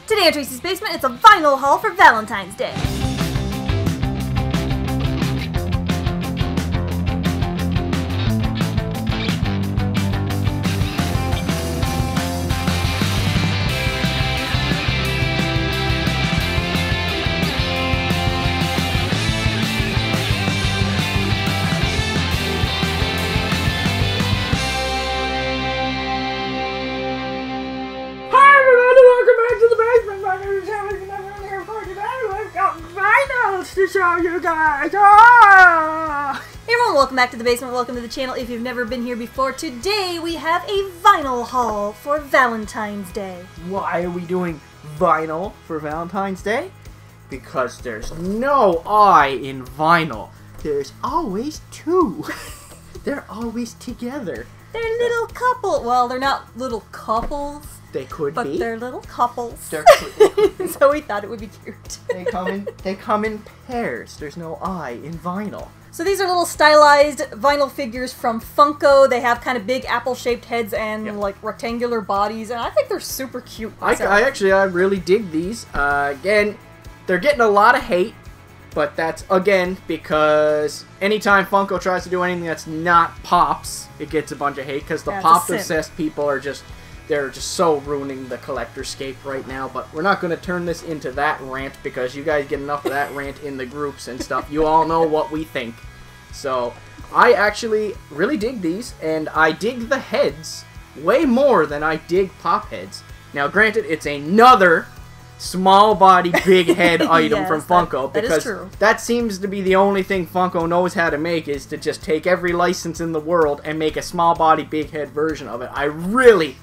Today at Tracey's Basement, it's a vinyl haul for Valentine's Day. To show you guys. Hey everyone, welcome back to the basement. Welcome to the channel. If you've never been here before, today we have a vinyl haul for Valentine's Day. Why are we doing vinyl for Valentine's Day? Because there's no I in vinyl. There's always two. They're always together. They're little couple. Well, they're not little couples. They could but be. But they're little couples. They're so we thought it would be cute. They come in pairs. There's no I in vinyl. So these are little stylized vinyl figures from Funko. They have kind of big apple-shaped heads and like rectangular bodies, and I think they're super cute. I really dig these. Again, they're getting a lot of hate, but that's again because anytime Funko tries to do anything that's not Pops, it gets a bunch of hate because the Pop-obsessed people are just. They're just so ruining the collectorscape right now, but we're not going to turn this into that rant because you guys get enough of that rant in the groups and stuff. You all know what we think. So, I actually really dig these, and I dig the heads way more than I dig Pop heads. Now, granted, it's another small body, big head item yes, from Funko because that seems to be the only thing Funko knows how to make is to just take every license in the world and make a small body, big head version of it. I really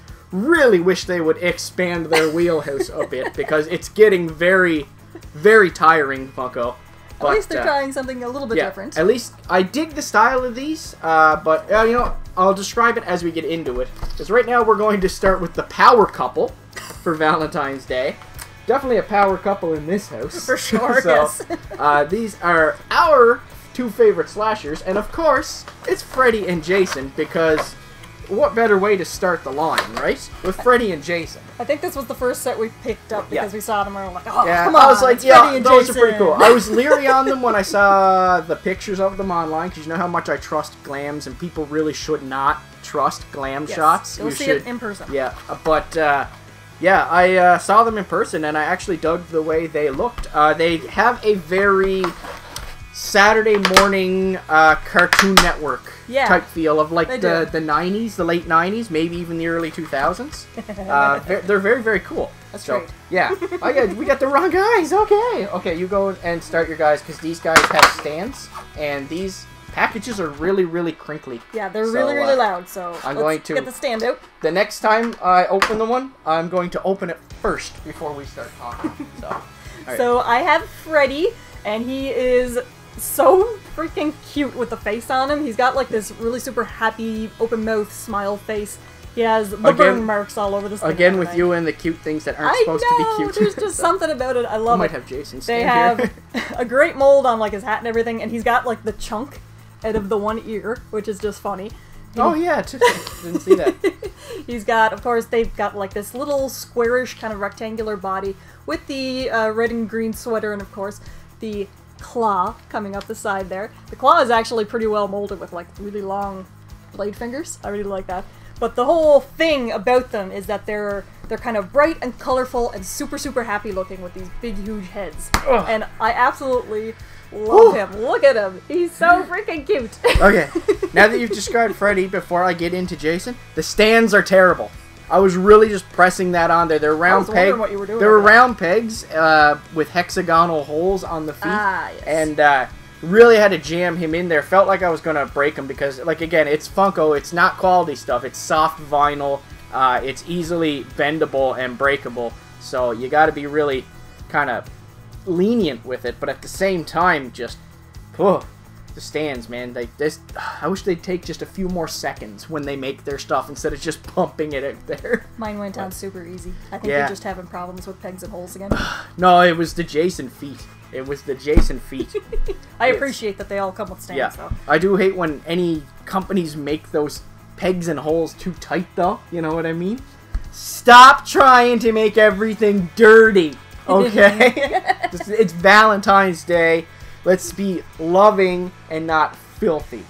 wish they would expand their wheelhouse a bit because it's getting very, very tiring, Funko. But, at least they're trying something a little bit different. At least I dig the style of these, but you know, I'll describe it as we get into it. Because right now we're going to start with the power couple for Valentine's Day. Definitely a power couple in this house. For sure, so, yes. These are our two favorite slashers, and of course, it's Freddy and Jason because... what better way to start the line, right? With Freddy and Jason. I think this was the first set we picked up because we saw them and we were like, oh, come on, I was like, yeah, those are pretty cool. I was Jason. leery on them when I saw the pictures of them online because you know how much I trust glams and people really should not trust glam shots. You'll see it in person. Yeah, but yeah, I saw them in person and I actually dug the way they looked. They have a very Saturday morning Cartoon Network type feel of like the 90s, the late 90s, maybe even the early 2000s. They're very, very cool. That's right. Yeah. We got the wrong guys. Okay, you go and start your guys because these guys have stands and these packages are really, really crinkly. Yeah, they're really, really loud, so I'm going to get the stand out. The next time I open the one, I'm going to open it first before we start talking. So I have Freddy, and he is so freaking cute with the face on him. He's got like this really super happy open mouth smile face. He has the burn marks all over the thing. Again with you and the cute things that aren't supposed to be cute. There's just something about it. I love it. Might have Jason They have a great mold on like his hat and everything, and he's got like the chunk out of the one ear, which is just funny. Oh yeah, didn't see that. He's got, of course, they've got like this little squarish kind of rectangular body with the red and green sweater, and of course the claw coming up the side there. The claw is actually pretty well molded with like really long blade fingers. I really like that. But the whole thing about them is that they're kind of bright and colorful and super, super happy looking with these big, huge heads. Ugh. And I absolutely love him. Look at him. He's so freaking cute. Okay, now that you've described Freddy, before I get into Jason, the stands are terrible. I was really just pressing that on there. They're round pegs. They were round pegs with hexagonal holes on the feet. Yes. And really had to jam him in there. Felt like I was going to break him because, like, again, it's Funko. It's not quality stuff. It's soft vinyl. It's easily bendable and breakable. So you got to be really kind of lenient with it. But at the same time, just... the stands, man. I wish they'd take just a few more seconds when they make their stuff instead of just pumping it out there. Mine went down super easy. I think they're just having problems with pegs and holes again. No, it was the Jason feet. It was the Jason feet. I appreciate that they all come with stands, though. I do hate when any companies make those pegs and holes too tight, though. You know what I mean? Stop trying to make everything dirty, okay? It's Valentine's Day. Let's be loving and not filthy.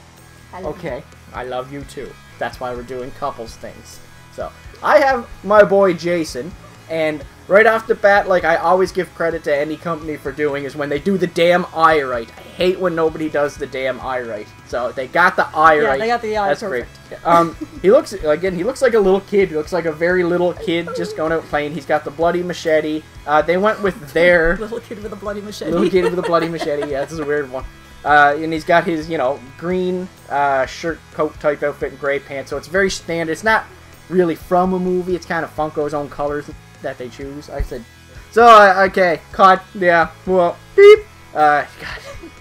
Okay, I love you too. That's why we're doing couples things. So, I have my boy Jason, and right off the bat, like I always give credit to any company for doing, is when they do the damn eye right. I hate when nobody does the damn eye right. So, they got the eye right. Yeah, they got the eye That's perfect. great. He looks, again, he looks like a little kid. He looks like a very little kid just going out playing. He's got the bloody machete. They went with their... Little kid with a bloody machete. Little kid with a bloody machete. Yeah, this is a weird one. And he's got his, you know, green shirt, coat type outfit and gray pants. So it's very standard. It's not really from a movie. It's kind of Funko's own colors that they choose. I said, so, okay, caught, yeah, well, beep. God,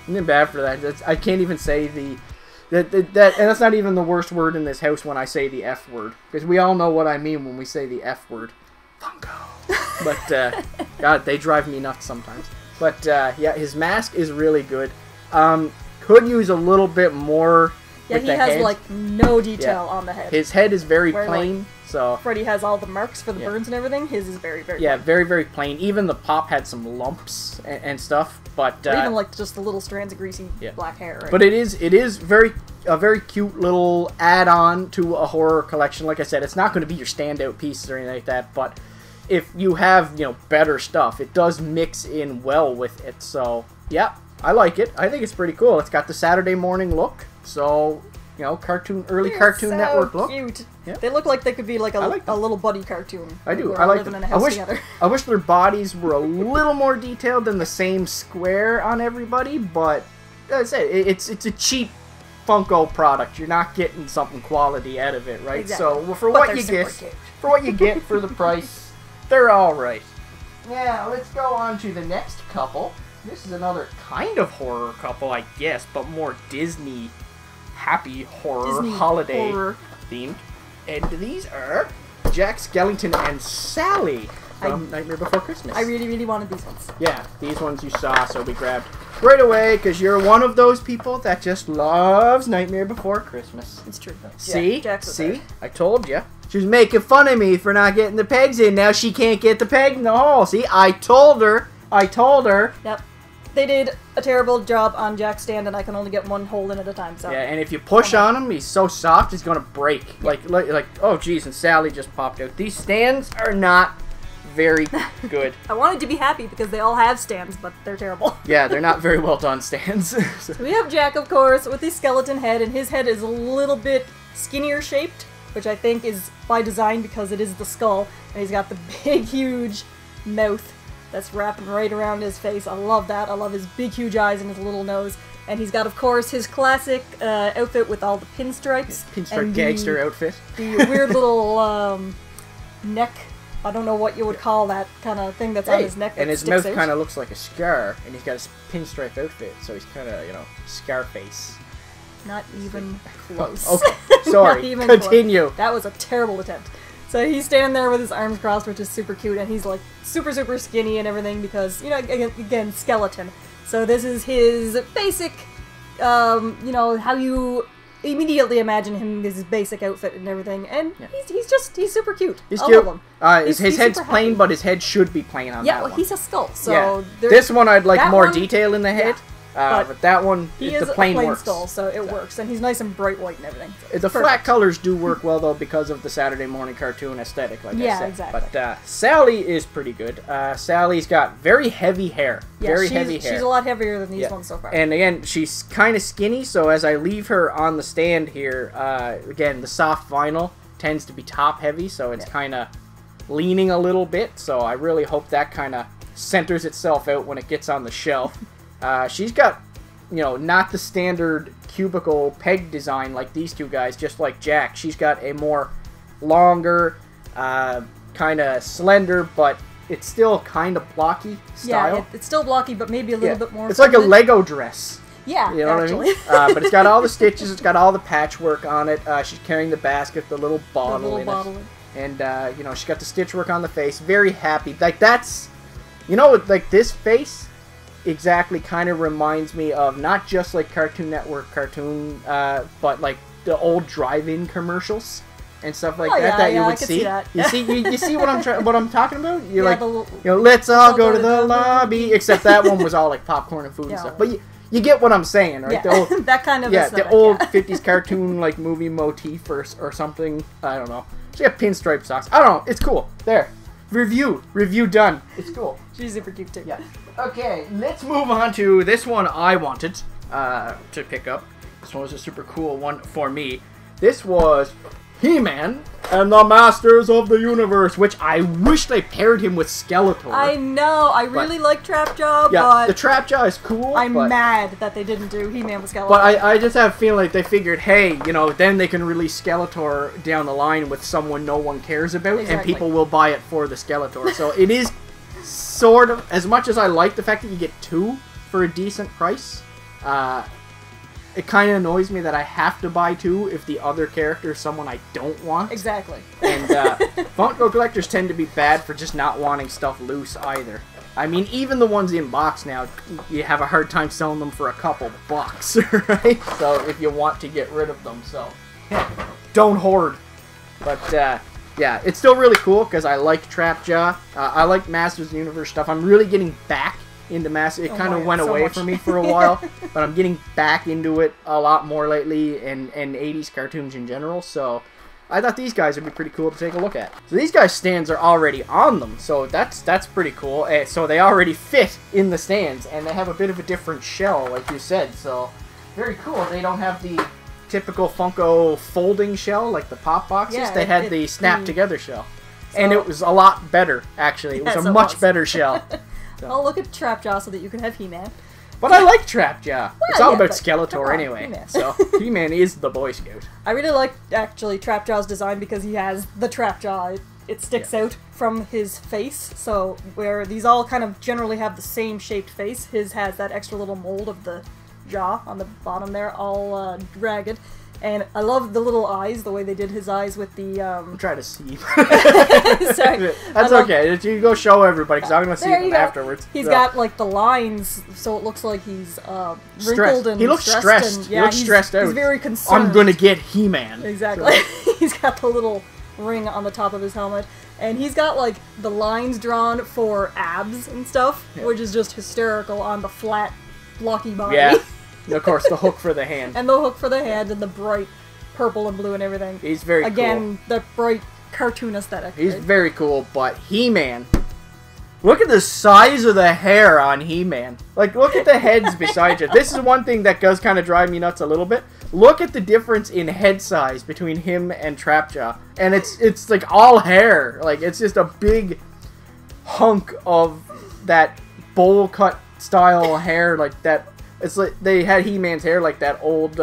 I'm bad for that. I can't even say and that's not even the worst word in this house when I say the F word. Because we all know what I mean when we say the F word. Funko. But, God, they drive me nuts sometimes. But, yeah, his mask is really good. Could use a little bit more. Yeah, he has like no detail on the head. His head is very Where, plain. like, so Freddy has all the marks for the burns and everything. His is very, very yeah, plain. very, very plain. Even the pop had some lumps and stuff, but or even like just the little strands of greasy black hair. Right? But it is a very cute little add-on to a horror collection. Like I said, it's not going to be your standout pieces or anything like that, but if you have, you know, better stuff, it does mix in well with it. So yeah. I like it. I think it's pretty cool. It's got the Saturday morning look, so, you know, early Cartoon so Network look. Cute. Yeah. They look like they could be like a like little buddy cartoon. I do. Who I are like living them. in a house together. I wish their bodies were a little more detailed than the same square on everybody, but as I said, it's a cheap Funko product. You're not getting something quality out of it, right? Exactly. So for what you get for the price, they're all right. Now let's go on to the next couple. This is another kind of horror couple, I guess, but more Disney happy horror holiday themed. And these are Jack Skellington and Sally from Nightmare Before Christmas. I really, really wanted these ones. Yeah, these ones you saw, so we grabbed right away because you're one of those people that just loves Nightmare Before Christmas. It's true. See? Yeah, See? I told you. She was making fun of me for not getting the pegs in. Now she can't get the peg in the hole. See? I told her. Yep. They did a terrible job on Jack's stand, and I can only get one hole in at a time. So yeah, and if you push on him, he's so soft, he's gonna break. Yeah. Like oh geez, and Sally just popped out. These stands are not very good. I wanted to be happy because they all have stands, but they're terrible. Yeah, they're not very well done stands. So we have Jack, of course, with his skeleton head, and his head is a little bit skinnier shaped, which I think is by design because it is the skull, and he's got the big, huge mouth that's wrapping right around his face. I love that. I love his big, huge eyes and his little nose. And he's got, of course, his classic outfit with all the pinstripes. Pinstripe gangster outfit. The weird little neck, I don't know what you would call that kind of thing that's on his neck. And his mouth kind of looks like a scar, and he's got his pinstripe outfit, so he's kind of, you know, Scarface. Not even close. Okay, sorry. Continue. Close. That was a terrible attempt. So he's standing there with his arms crossed, which is super cute, and he's like super, super skinny and everything because, you know, again, skeleton. So this is his basic, you know, how you immediately imagine him, his basic outfit and everything, and he's super cute. He's cute. Love him. His head's plain, but his head should be plain on that one. Yeah, well, he's a skull, so... Yeah. This one I'd like more detail in the head. Yeah. But that one, he is the plain a plain works. skull, so it works, and he's nice and bright white and everything. So the flat colors do work well, though, because of the Saturday morning cartoon aesthetic, like I said. Yeah, exactly. But Sally is pretty good. Sally's got very heavy hair. Yeah, very heavy hair. She's a lot heavier than these ones so far. And again, she's kind of skinny, so as I leave her on the stand here, again, the soft vinyl tends to be top heavy, so it's kind of leaning a little bit, so I really hope that kind of centers itself out when it gets on the shelf. She's got, you know, not the standard cubicle peg design like these two guys, just like Jack. She's got a more longer, kind of slender, but it's still kind of blocky style. Yeah, it's still blocky, but maybe a little bit more. It's like a Lego dress. Yeah, you know actually. What I mean? But it's got all the stitches, it's got all the patchwork on it. She's carrying the basket, the little bottle in it. And, you know, she's got the stitch work on the face. Very happy. Like, that's, you know, like this face exactly kind of reminds me of not just like Cartoon Network cartoon, but like the old drive-in commercials. and stuff like Oh, that yeah, that yeah, you I would could see. see that. You see what I'm talking about? You're Yeah, like, let's all go to the lobby. Except that one was all like popcorn and food and stuff. But you get what I'm saying, right? Yeah, The old, that kind of the old 50s cartoon like movie motif or something. I don't know. She have pinstripe socks. I don't know. It's cool. There. Review done. It's cool. She's super cute too. Yeah. Okay, let's move on to this one I wanted to pick up. This one was a super cool one for me. This was He-Man and the Masters of the Universe, which I wish they paired him with Skeletor. I know. I really like Trapjaw, yeah, but the Trapjaw is cool. I'm mad that they didn't do He-Man with Skeletor. But I just have a feeling like they figured, hey, you know, then they can release Skeletor down the line with someone no one cares about, and people will buy it for the Skeletor. So it is sort of, as much as I like the fact that you get two for a decent price, it kind of annoys me that I have to buy two if the other character is someone I don't want. Exactly. And Funko collectors tend to be bad for just not wanting stuff loose either. I mean, even the ones in box now, you have a hard time selling them for a couple bucks, right? So if you want to get rid of them, so don't hoard. But yeah, it's still really cool because I like Trapjaw. I like Masters of the Universe stuff. I'm really getting back into Masters. It kind of went away from me for a while, but I'm getting back into it a lot more lately, and 80s cartoons in general. So I thought these guys would be pretty cool to take a look at. So these guys' stands are already on them, so that's pretty cool. So they already fit in the stands, and they have a bit of a different shell, like you said. So very cool. They don't have the typical Funko folding shell like the pop boxes. Yeah, they had the snap together shell, and it was a lot better. Actually, it was a much better shell. So. I'll look at Trapjaw so that you can have He-Man. But I like Trapjaw. It's all about Skeletor on, anyway. He-Man. So He-Man is the Boy Scout. I really like, actually, Trapjaw's design because he has the Trapjaw. It sticks out from his face. So where these all kind of generally have the same shaped face, his has that extra little mold of the jaw on the bottom there, all ragged. And I love the little eyes, the way they did his eyes with the, I'm trying to see. Sorry. That's okay. You go show everybody, because I'm going to see them afterwards. He's got, like, the lines, so it looks like he's wrinkled and he looks stressed. And, he looks stressed out. He's very concerned. I'm going to get He-Man. Exactly. So. He's got the little ring on the top of his helmet. And he's got, like, the lines drawn for abs and stuff, which is just hysterical on the flat, blocky body. Yeah. And of course, the hook for the hand. And the hook for the hand and the bright purple and blue and everything. He's very cool. Again, the bright cartoon aesthetic. He's very cool, but He-Man... Look at the size of the hair on He-Man. Like, look at the heads beside you. This is one thing that does kind of drive me nuts a little bit. Look at the difference in head size between him and Trapjaw. And it's like all hair. Like, it's just a big hunk of that bowl cut style hair, like that. It's like they had He-Man's hair like that old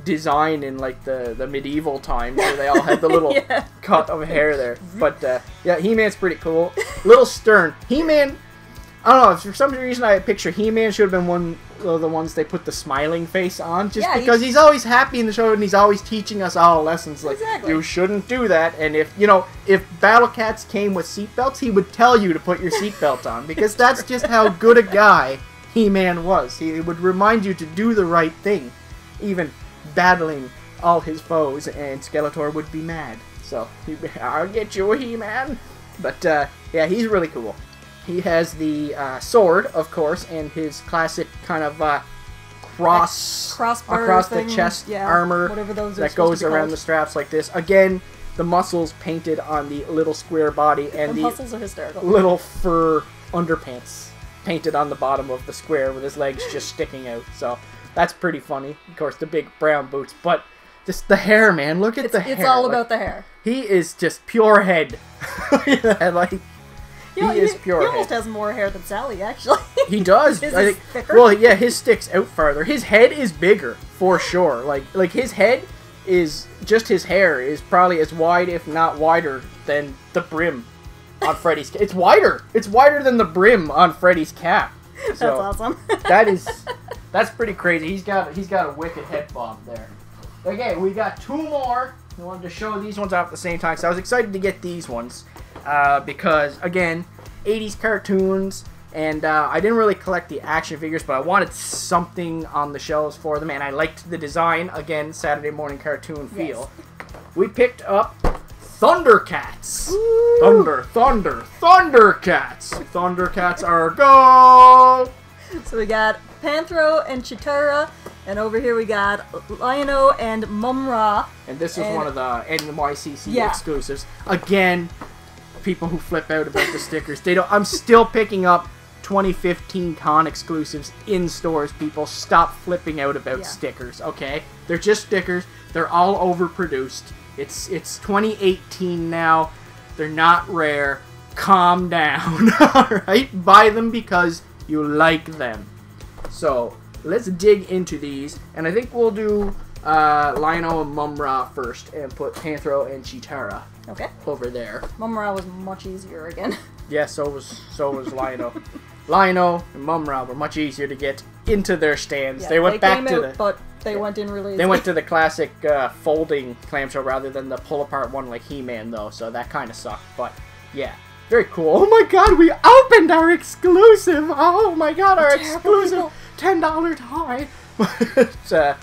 design in like the medieval times where they all had the little cut of hair there. But yeah, He-Man's pretty cool. Little stern. He-Man, I don't know, for some reason I picture He-Man should have been one of the ones they put the smiling face on, just because he's always happy in the show and he's always teaching us all lessons like you shouldn't do that. And if Battle Cats came with seatbelts, he would tell you to put your seatbelt on, because that's just how good a guy He-Man was. He would remind you to do the right thing, even battling all his foes, and Skeletor would be mad. So, I'll get you, He-Man. But, yeah, he's really cool. He has the sword, of course, and his classic kind of crossbar across the chest armor that goes around the straps like this. Again, the muscles painted on the little square body, and the muscles are hysterical. Little fur underpants painted on the bottom of the square with his legs just sticking out. So that's pretty funny. Of course, the big brown boots, but just the hair, man. Look at the hair. It's all about the hair. He is just pure head. Like, he is pure head. He almost has more hair than Sally, actually. He does. His I is think, thicker. well, yeah, his sticks out farther. His head is bigger, for sure. Like his head is, just his hair is probably as wide, if not wider, than the brim on Freddy's cap. It's wider. It's wider than the brim on Freddy's cap. So that's awesome. That's pretty crazy. He's got a wicked head bob there. Okay, we got two more. I wanted to show these ones off at the same time, so I was excited to get these ones because, again, 80s cartoons, and I didn't really collect the action figures, but I wanted something on the shelves for them, and I liked the design. Again, Saturday morning cartoon feel. we picked up Thundercats. Thundercats. Thundercats are go. So we got Panthro and Chitara, and over here we got Liono and Mumm-ra. And this is one of the NYCC exclusives. Again, people who flip out about the stickers. They don't. I'm still picking up 2015 con exclusives in stores. People, stop flipping out about stickers. Okay, they're just stickers. They're all overproduced. It's 2018 now. They're not rare. Calm down. All right, buy them because you like them. So let's dig into these, and I think we'll do Liono and Mumm-ra first, and put Panthro and Chitara over there. Mumm-ra was much easier again. Yeah, so was Liono. Liono and Mumm-ra were much easier to get into their stands. Yeah, they went back to the... But they went in really easy. They went to the classic folding clamshell rather than the pull-apart one like He-Man, though, so that kind of sucked. But, yeah. Very cool. Oh my god, we opened our exclusive! Oh my god, our exclusive $10 toy! But,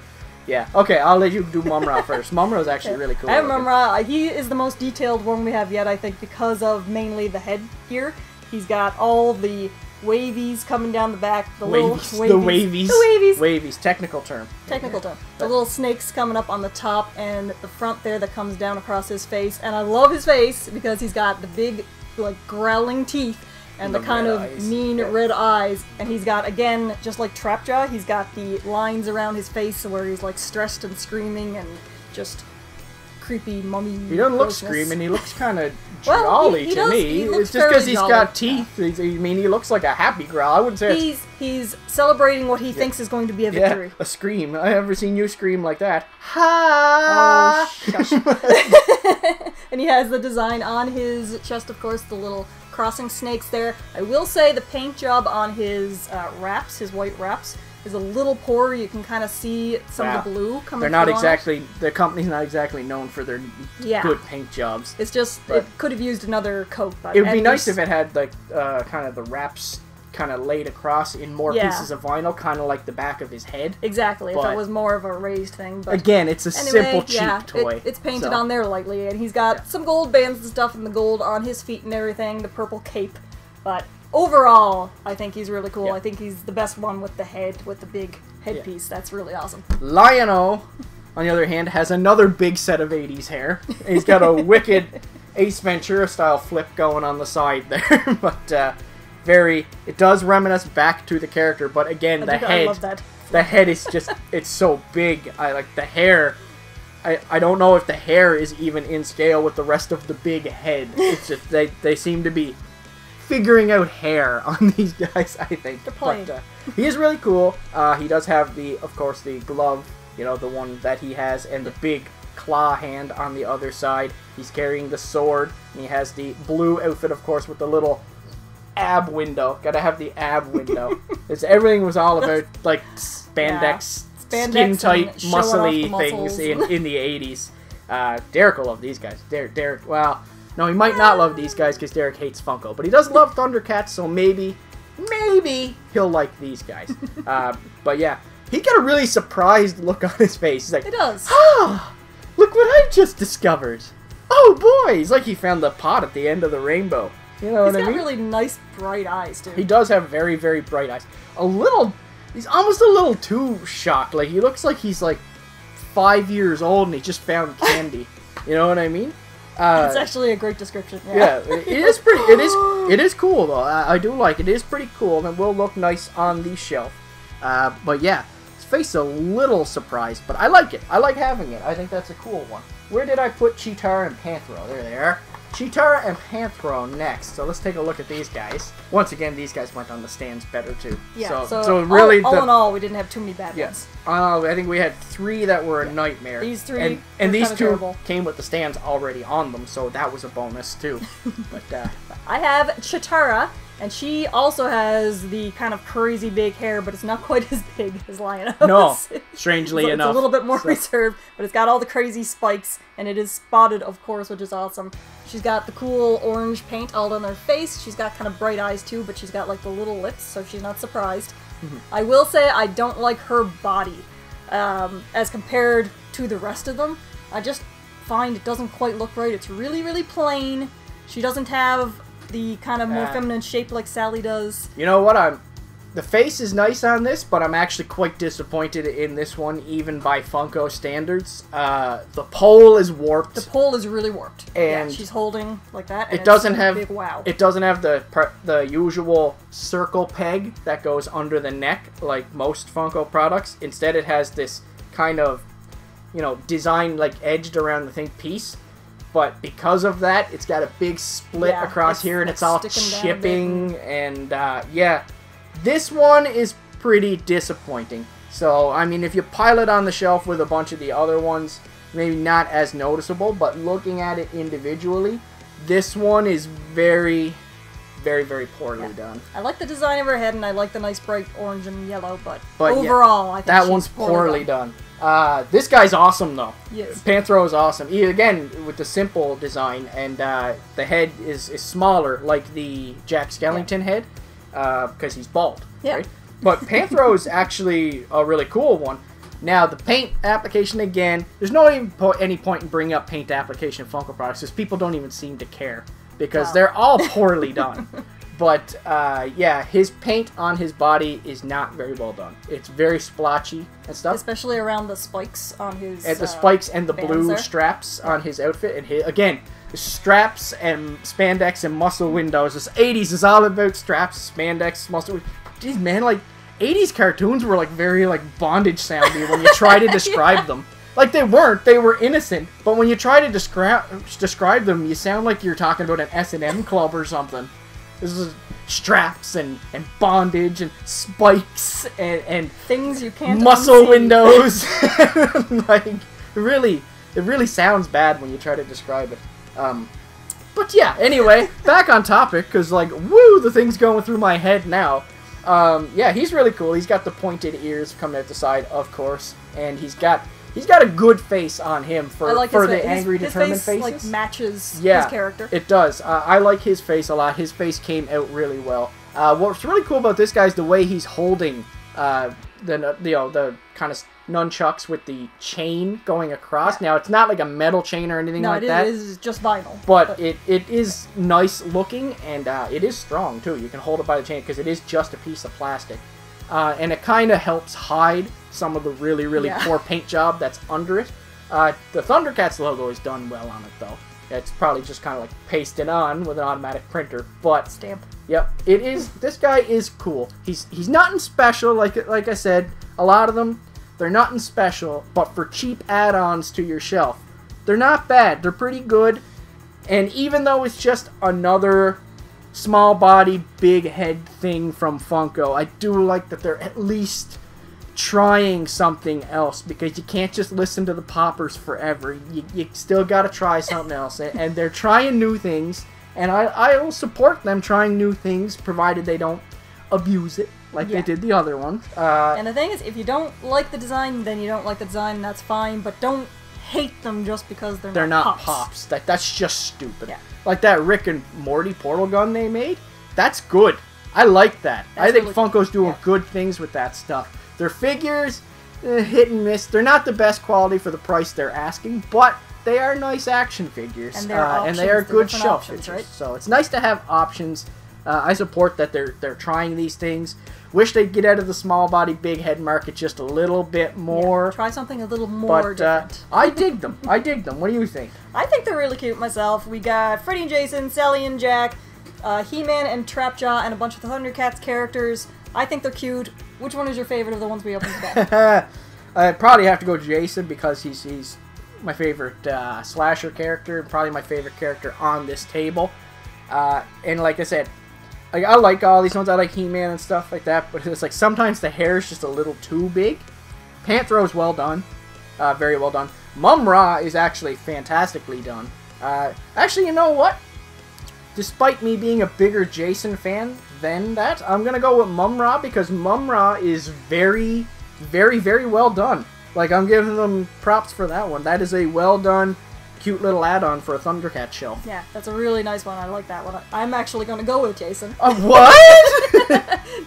yeah. Okay, I'll let you do Mumm-ra first. Mumm-ra's actually really cool. I have Mumm-ra. He is the most detailed one we have yet, I think, because of mainly the head here. He's got all the wavies coming down the back. The wavies. Technical term. Technical term. The little snakes coming up on the top and the front there that comes down across his face. And I love his face because he's got the big, like, growling teeth and the kind of mean red eyes. And he's got, again, just like Trapjaw, he's got the lines around his face where he's, like, stressed and screaming and just creepy mummy. He doesn't look screaming, he looks kind of jolly to me. It's just because he's got teeth. I mean, he looks like a happy growl. I wouldn't say he's celebrating what he thinks is going to be a victory. Yeah, a scream. I've never seen you scream like that. Ha! Oh, shush. And he has the design on his chest, of course, the little crossing snakes there. I will say the paint job on his wraps, his white wraps, is a little poor. You can kind of see some of the blue coming They're not exactly, the company's not exactly known for their good paint jobs. It's just, it could have used another coat. But it would be nice if it had, like, kind of the wraps kind of laid across in more pieces of vinyl, kind of like the back of his head. Exactly, if it was more of a raised thing. But again, it's a simple, cheap toy. It's painted on there lightly, and he's got some gold bands and stuff, and the gold on his feet and everything, the purple cape. But overall, I think he's really cool. I think he's the best one with the head, with the big headpiece. That's really awesome. Liono, on the other hand, has another big set of 80s hair. He's got a wicked Ace Ventura style flip going on the side there, but it does reminisce back to the character, but again, I love that. The head is just, it's so big. I like the hair. I don't know if the hair is even in scale with the rest of the big head. It's just, they seem to be figuring out hair on these guys, I think. But he is really cool. He does have of course, the glove, you know, the one that he has, and the big claw hand on the other side. He's carrying the sword, and he has the blue outfit, of course, with the little ab window. Gotta have the ab window. Everything was all about, like, spandex skin-tight, muscly things in the 80s. Derek will love these guys. Derek, well, no, he might not love these guys because Derek hates Funko, but he does love Thundercats, so maybe he'll like these guys. But yeah, he got a really surprised look on his face. He's like, it does. Ah, look what I just discovered. Oh boy, he's like he found the pot at the end of the rainbow. You know what I mean? He's got really nice, bright eyes, too. He does have very, very bright eyes. He's almost a little too shocked. Like, he looks like he's, like, 5 years old and he just found candy. You know what I mean? It's actually a great description. Yeah, it is pretty. It is cool though. I do like it. It is pretty cool and it will look nice on the shelf. But yeah, his face is a little surprised, but I like it. I like having it. I think that's a cool one. Where did I put Chitara and Panthro? There they are. Chitara and Panthro next. So let's take a look at these guys. Once again, these guys went on the stands better too. Yeah. So really, all in all, we didn't have too many bad ones. I think we had 3 that were a nightmare. These 3 and these 2 terrible. Came with the stands already on them, so that was a bonus too. But I have Chitara, and she also has the kind of crazy big hair, but it's not quite as big as Liono. No, strangely enough. It's a little bit more reserved, but it's got all the crazy spikes, and it is spotted, of course, which is awesome. She's got the cool orange paint all on her face. She's got kind of bright eyes too, but she's got like the little lips, so she's not surprised. I will say I don't like her body as compared to the rest of them. I just find it doesn't quite look right. It's really, really plain. She doesn't have the kind of more feminine shape like Sally does. You know what? The face is nice on this, but I'm actually quite disappointed in this one, even by Funko standards. The pole is warped. The pole is really warped. And yeah, she's holding like that. And it doesn't have big wow. It doesn't have the usual circle peg that goes under the neck like most Funko products. Instead, it has this kind of, you know, design like edged around the thing piece. But because of that, it's got a big split across here, and it's all chipping. And yeah. This one is pretty disappointing. So, I mean, if you pile it on the shelf with a bunch of the other ones, maybe not as noticeable, but looking at it individually, this one is very, very, very poorly done. I like the design of her head, and I like the nice bright orange and yellow, but overall, I think that one's poorly done. This guy's awesome, though. Yes. Panthro is awesome. Again, with the simple design, and the head is smaller, like the Jack Skellington head. Because he's bald, right? But Panthro is actually a really cool one. Now, the paint application, again, there's no even any point in bringing up paint application in Funko products, because people don't even seem to care, because they're all poorly done. But, yeah, his paint on his body is not very well done. It's very splotchy and stuff. Especially around the spikes on his the spikes and the blue straps on his outfit. And again, straps and spandex and muscle windows. This 80s is all about straps, spandex, muscle. Jeez, man, like 80s cartoons were like very like bondage sounding when you try to describe them. Like they weren't; they were innocent. But when you try to describe them, you sound like you're talking about an S&M club or something. This is straps and bondage and spikes and things you can't muscle windows. Like it really sounds bad when you try to describe it. But yeah, anyway, back on topic, because, like, woo, the thing's going through my head now. Yeah, he's really cool. He's got the pointed ears coming out the side, of course, and he's got a good face on him for the angry, determined faces. His face, like, matches his character. It does. I like his face a lot. His face came out really well. What's really cool about this guy is the way he's holding the kind of nunchucks with the chain going across. Now, it's not like a metal chain or anything like that. No, it is just vinyl. But it is nice looking, and it is strong, too. You can hold it by the chain, because it is just a piece of plastic. And it kind of helps hide some of the really, really poor paint job that's under it. The Thundercats logo is done well on it, though. It's probably just kind of like pasted on with an automatic printer, but stamp. Yep, it is. This guy is cool. He's nothing special, like I said. A lot of them, they're nothing special, but for cheap add-ons to your shelf, they're not bad. They're pretty good, and even though it's just another small body, big head thing from Funko, I do like that they're at least trying something else, because you can't just listen to the poppers forever. You still got to try something else, and they're trying new things, and I will support them trying new things, provided they don't abuse it like they did the other ones. And the thing is, if you don't like the design, then you don't like the design, and that's fine, but don't hate them just because they're not pops. That's just stupid. Yeah. Like that Rick and Morty portal gun they made, that's good. I like that. I think Funko's doing good things with that stuff. Their figures, hit and miss. They're not the best quality for the price they're asking, but they are nice action figures. And they are good shelf options, figures. right? So it's nice to have options. I support that they're trying these things. Wish they'd get out of the small body, big head market just a little bit more. Yeah, try something a little more different. I dig them. I dig them. What do you think? I think they're really cute myself. We got Freddy and Jason, Sally and Jack, He-Man and Trapjaw, and a bunch of the Thundercats characters. I think they're cute. Which one is your favorite of the ones we opened today? I'd probably have to go Jason, because he's my favorite slasher character, and probably my favorite character on this table. And like I said, I like all these ones. I like He-Man and stuff like that, but it's like sometimes the hair is just a little too big. Panthro's well done. Very well done. Mumm-ra is actually fantastically done. Actually, you know what? Despite me being a bigger Jason fan than that, I'm going to go with Mumm-ra, because Mumm-ra is very, very, very well done. Like, I'm giving them props for that one. That is a well done, cute little add-on for a Thundercat shelf. Yeah, that's a really nice one. I like that one. I'm actually going to go with Jason. What?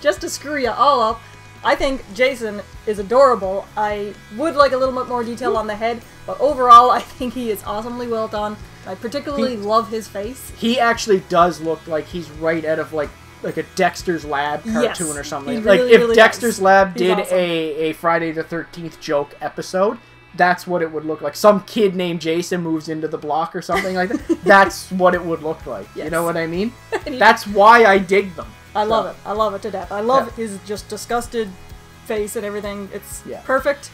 Just to screw you all up. I think Jason is adorable. I would like a little bit more detail on the head, but overall I think he is awesomely well done. I particularly love his face. He actually does look like he's right out of like a Dexter's Lab cartoon or something. He Like really, if really Dexter's does. Lab He's did awesome. a Friday the 13th joke episode, that's what it would look like. Some kid named Jason moves into the block or something like that. That's what it would look like. Yes. You know what I mean? That's why I dig them. I love it. I love it to death. I love his just disgusted face and everything. It's perfect.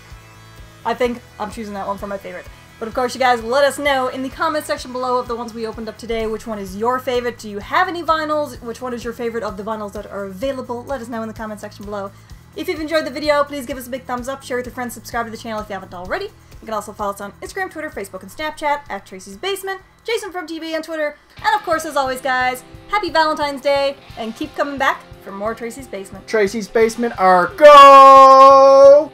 I think I'm choosing that one for my favorite. But of course, you guys, let us know in the comment section below of the ones we opened up today, which one is your favorite. Do you have any vinyls? Which one is your favorite of the vinyls that are available? Let us know in the comment section below. If you've enjoyed the video, please give us a big thumbs up, share with your friends, subscribe to the channel if you haven't already. You can also follow us on Instagram, Twitter, Facebook, and Snapchat at Tracey's Basement, Jason from TV on Twitter, and of course, as always, guys, happy Valentine's Day, and keep coming back for more Tracey's Basement. Tracey's Basement are go!